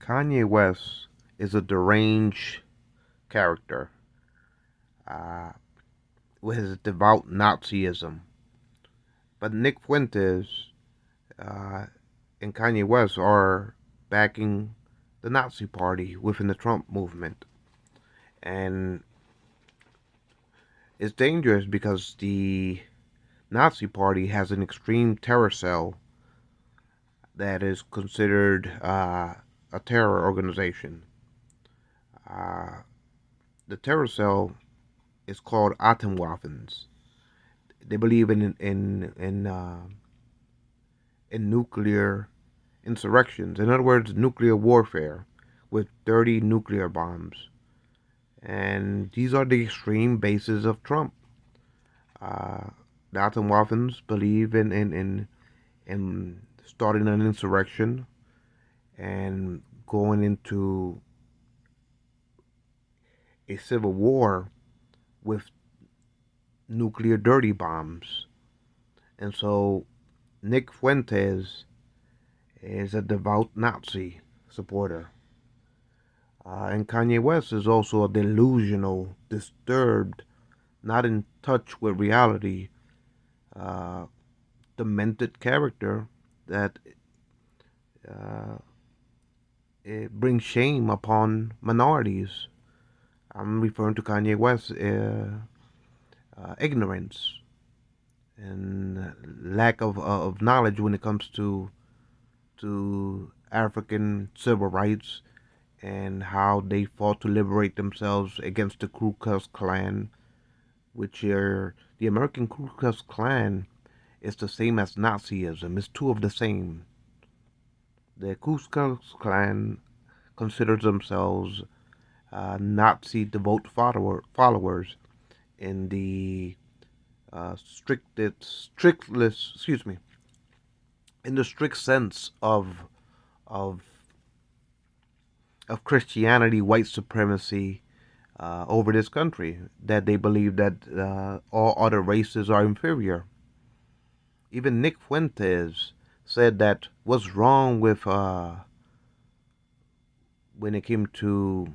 Kanye West is a deranged character uh, with his devout Nazism. But Nick Fuentes uh, and Kanye West are backing the Nazi Party within the Trump movement. And it's dangerous because the Nazi Party has an extreme terror cell that is considered a terror organization. Uh, the terror cell is called Atomwaffens. They believe in nuclear insurrections. In other words, nuclear warfare with dirty nuclear bombs. And these are the extreme bases of Trump. Uh, the Atomwaffens believe in starting an insurrection and going into a civil war with nuclear dirty bombs. And so Nick Fuentes is a devout Nazi supporter. And Kanye West is also a delusional, disturbed, not in touch with reality, uh, demented character that uh, it brings shame upon minorities. I'm referring to Kanye West's ignorance and lack of knowledge when it comes to African civil rights and how they fought to liberate themselves against the Ku Klux Klan, which are the American Ku Klux Klan is the same as Nazism. It's two of the same. The Ku Klux Klan considers themselves Nazi devout followers in the excuse me, in the strict sense of of Christianity, white supremacy over this country. That they believe that all other races are inferior. Even Nick Fuentes said that what's wrong with when it came to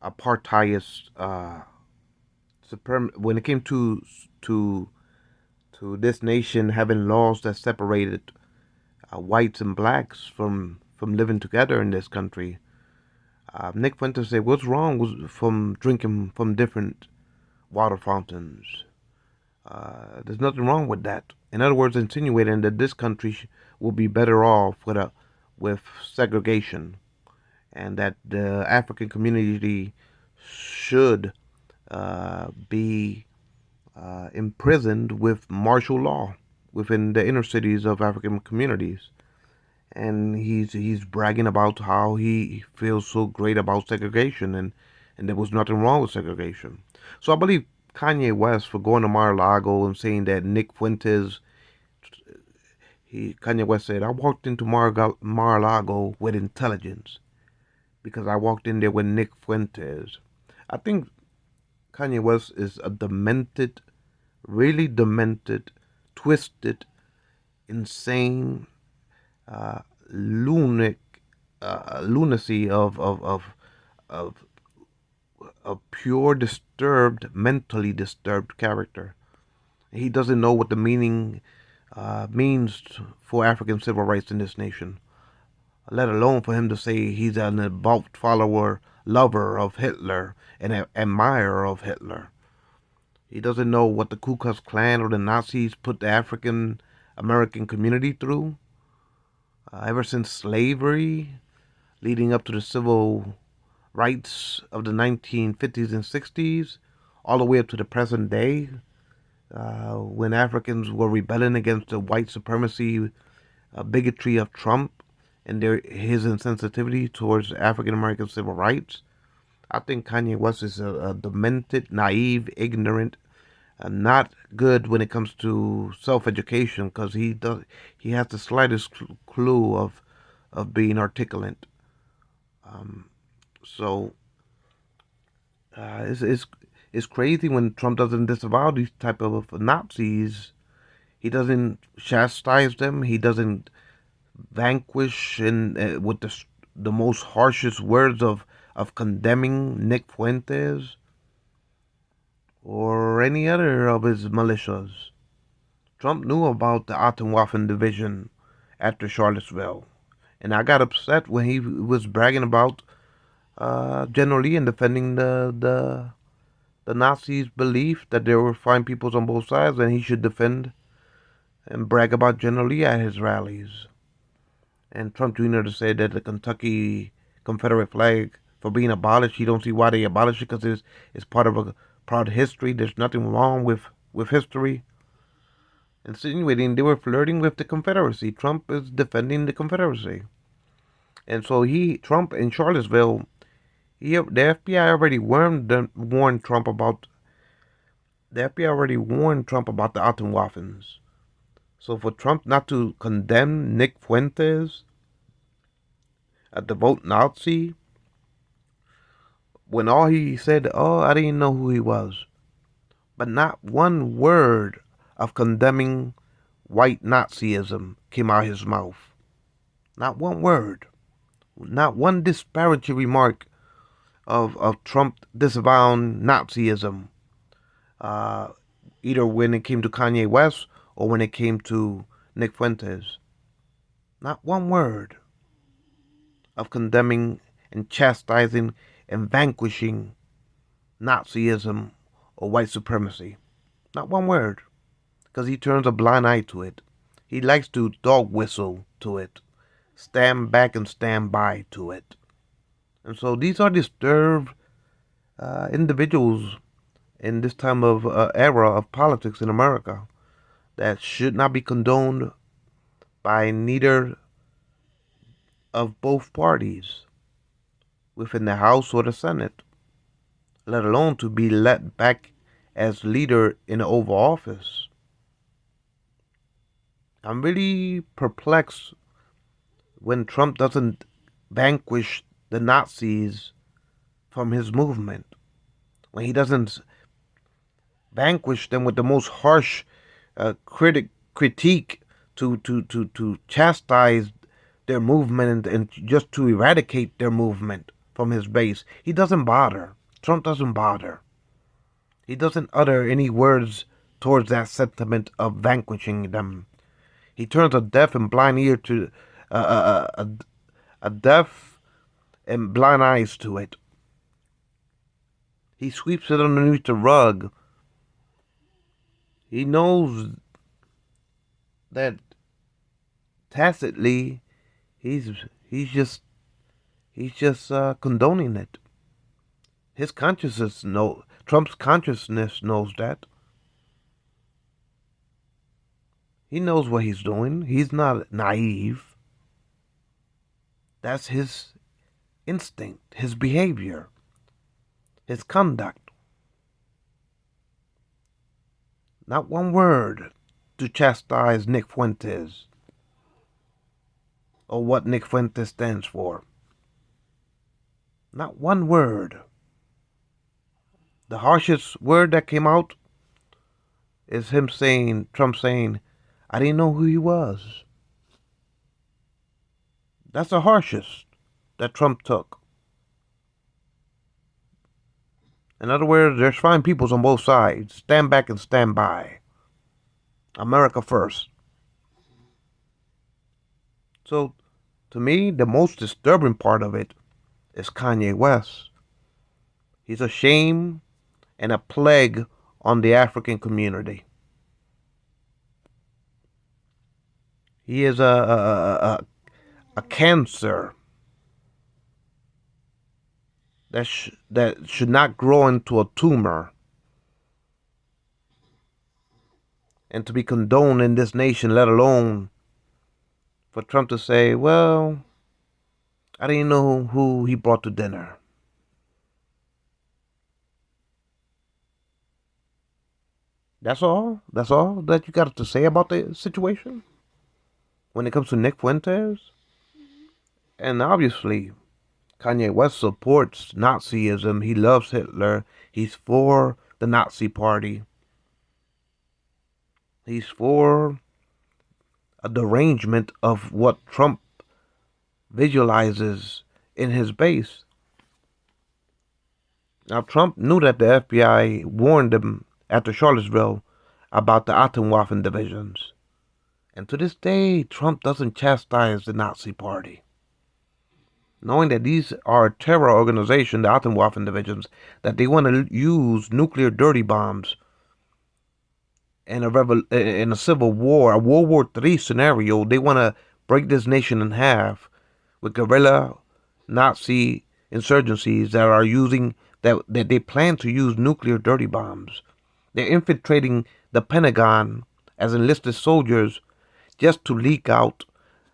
apartheidist when it came to to this nation having laws that separated whites and blacks from living together in this country. Nick Fuentes said, "What's wrong with from drinking from different water fountains? There's nothing wrong with that." In other words, insinuating that this country will be better off with segregation, and that the African community should be imprisoned with martial law within the inner cities of African communities. And he's bragging about how he feels so great about segregation, and there was nothing wrong with segregation. So I believe Kanye West for going to Mar-a-Lago and saying that Nick Fuentes, Kanye West said, "I walked into Mar-a-Lago with intelligence because I walked in there with Nick Fuentes." I think Kanye West is a demented, really demented, twisted, insane, uh, lunatic, lunacy of a pure disturbed, mentally disturbed character. He doesn't know what the meaning means for African civil rights in this nation, let alone for him to say he's an devout follower, lover of Hitler, and an admirer of Hitler. He doesn't know what the Ku Klux Klan or the Nazis put the African American community through ever since slavery, leading up to the civil rights of the 1950s and 60s, all the way up to the present day, when Africans were rebelling against the white supremacy bigotry of Trump and his insensitivity towards African American civil rights. I think Kanye West is a demented, naive, ignorant, not good when it comes to self-education because he has the slightest clue of being articulate. Um, so it's crazy when Trump doesn't disavow these type of Nazis. He doesn't chastise them. He doesn't vanquish in with the most harshest words of condemning Nick Fuentes or any other of his militias. Trump knew about the Atomwaffen division after Charlottesville, and I got upset when he was bragging about General Lee and defending the Nazis' belief that there were fine peoples on both sides, and he should defend and brag about General Lee at his rallies. And Trump Jr. to say that the Kentucky Confederate flag for being abolished, he don't see why they abolished it because it's part of a proud history. There's nothing wrong with history. Insinuating they were flirting with the Confederacy. Trump is defending the Confederacy. And so Trump in Charlottesville, the FBI already warned Trump about the FBI already warned Trump about the Atomwaffens. So for Trump not to condemn Nick Fuentes, a devout Nazi, when all he said, oh, I didn't know who he was, but not one word of condemning white Nazism came out of his mouth. Not one word. Not one disparaging remark of Trump disavowing Nazism, uh, either when it came to Kanye West or when it came to Nick Fuentes. Not one word of condemning and chastising and vanquishing Nazism or white supremacy. Not one word, because he turns a blind eye to it. He likes to dog whistle to it, stand back and stand by to it. And so these are disturbed individuals in this time of era of politics in America that should not be condoned by neither of both parties within the House or the Senate, let alone to be let back as leader in the Oval Office. I'm really perplexed when Trump doesn't vanquish the Nazis from his movement, when he doesn't vanquish them with the most harsh critique to chastise their movement and just to eradicate their movement from his base. He doesn't bother. Trump doesn't bother. He doesn't utter any words towards that sentiment of vanquishing them. He turns a deaf and blind ear to a deaf and blind eyes to it. He sweeps it underneath the rug. He knows that tacitly he's he's just he's just condoning it. His consciousness know Trump's consciousness knows that. He knows what he's doing. He's not naive. That's his instinct, his behavior, his conduct. Not one word to chastise Nick Fuentes or what Nick Fuentes stands for. Not one word. The harshest word that came out is Trump saying, I didn't know who he was. That's the harshest that Trump took. In other words, there's fine peoples on both sides. Stand back and stand by. America first. So, to me, the most disturbing part of it is Kanye West. He's a shame and a plague on the African community. He is a cancer that should not grow into a tumor and to be condoned in this nation, let alone for Trump to say, well, I didn't know who he brought to dinner. That's all? That's all that you got to say about the situation when it comes to Nick Fuentes? And obviously, Kanye West supports Nazism. He loves Hitler. He's for the Nazi party. He's for a derangement of what Trump visualizes in his base. Now, Trump knew that the FBI warned him after Charlottesville about the Atomwaffen divisions. And to this day, Trump doesn't chastise the Nazi Party. Knowing that these are a terror organization, the Atomwaffen divisions, that they want to use nuclear dirty bombs in a civil war, a World War III scenario. They want to break this nation in half with guerrilla Nazi insurgencies that are using that they plan to use nuclear dirty bombs. They're infiltrating the Pentagon as enlisted soldiers just to leak out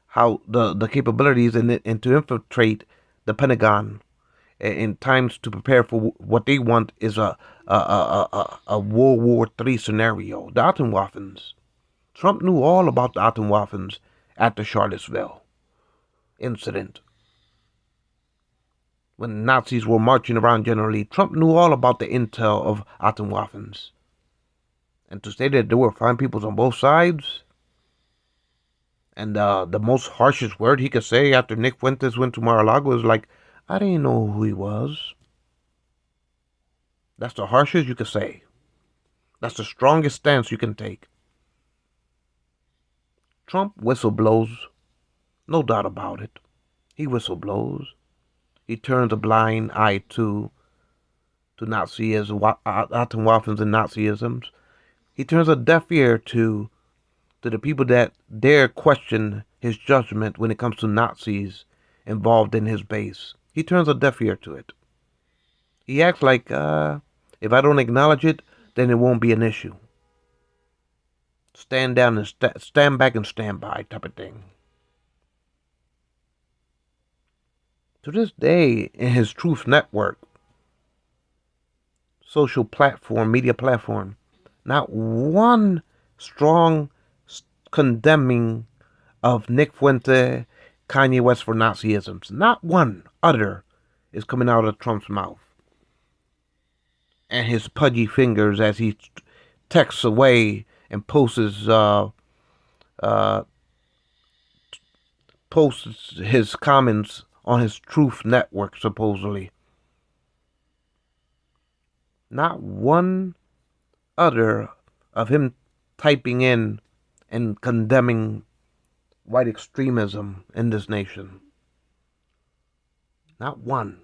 how the capabilities and to infiltrate the Pentagon in times to prepare for what they want is a World War III scenario. The Atomwaffens. Trump knew all about the Atomwaffens at the Charlottesville incident. When Nazis were marching around generally, Trump knew all about the intel of Atomwaffens. And to say that there were fine people on both sides, and the most harshest word he could say after Nick Fuentes went to Mar-a-Lago was like, I didn't know who he was. That's the harshest you could say. That's the strongest stance you can take. Trump whistleblowes, no doubt about it. He whistleblowes. He turns a blind eye to Nazism, Atomwaffens and Nazisms. He turns a deaf ear to the people that dare question his judgment when it comes to Nazis involved in his base. He turns a deaf ear to it. He acts like, if I don't acknowledge it, then it won't be an issue. Stand down and stand back and stand by type of thing. To this day, in his Truth Network, social platform, media platform, not one strong condemning of Nick Fuente, Kanye West for Nazisms. Not one utter is coming out of Trump's mouth. And his pudgy fingers as he texts away and posts his comments on his Truth Network, supposedly. Not one utter of him typing in and condemning white extremism in this nation. Not one.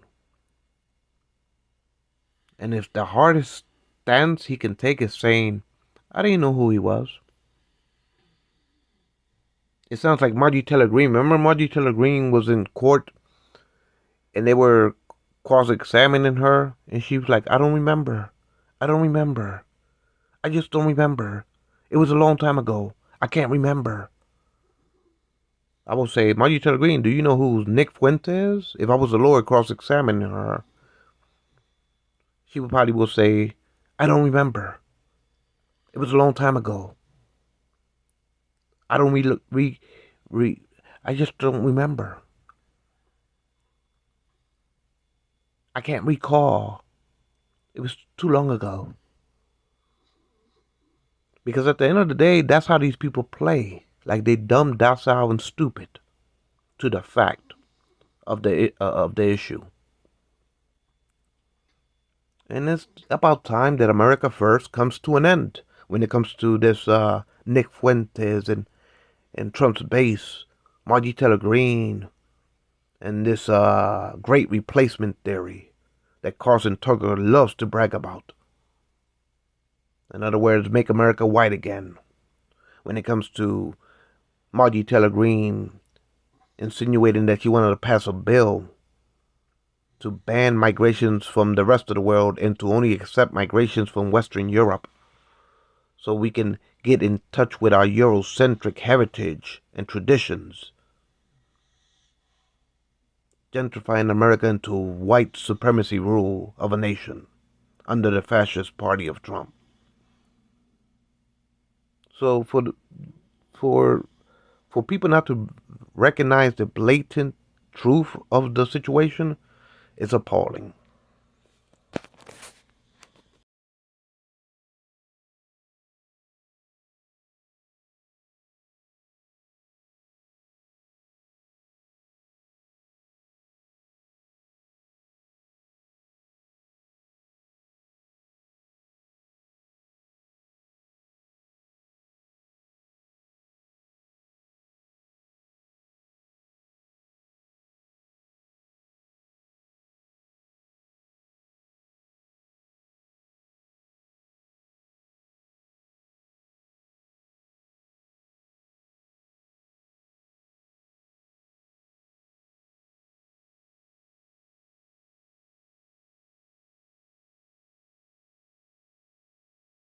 And if the hardest stance he can take is saying, I didn't know who he was. It sounds like Marjorie Taylor Greene. Remember Marjorie Taylor Greene was in court and they were cross-examining her and she was like, I don't remember. I don't remember. I just don't remember. It was a long time ago. I can't remember. I will say, Marjorie Taylor Greene, do you know who Nick Fuentes is? If I was a lawyer cross-examining her, she would probably will say, I don't remember. It was a long time ago. I don't I just don't remember. I can't recall. It was too long ago. Because at the end of the day, that's how these people play. Like they dumb, docile, and stupid to the fact of the issue. And it's about time that America First comes to an end when it comes to this Nick Fuentes and Trump's base, Margie Taylor Greene, and this great replacement theory that Carson Tucker loves to brag about. In other words, make America white again. When it comes to Margie Taylor Greene insinuating that she wanted to pass a bill to ban migrations from the rest of the world and to only accept migrations from Western Europe so we can get in touch with our Eurocentric heritage and traditions, gentrifying America into white supremacy rule of a nation under the fascist party of Trump. So for people not to recognize the blatant truth of the situation is appalling.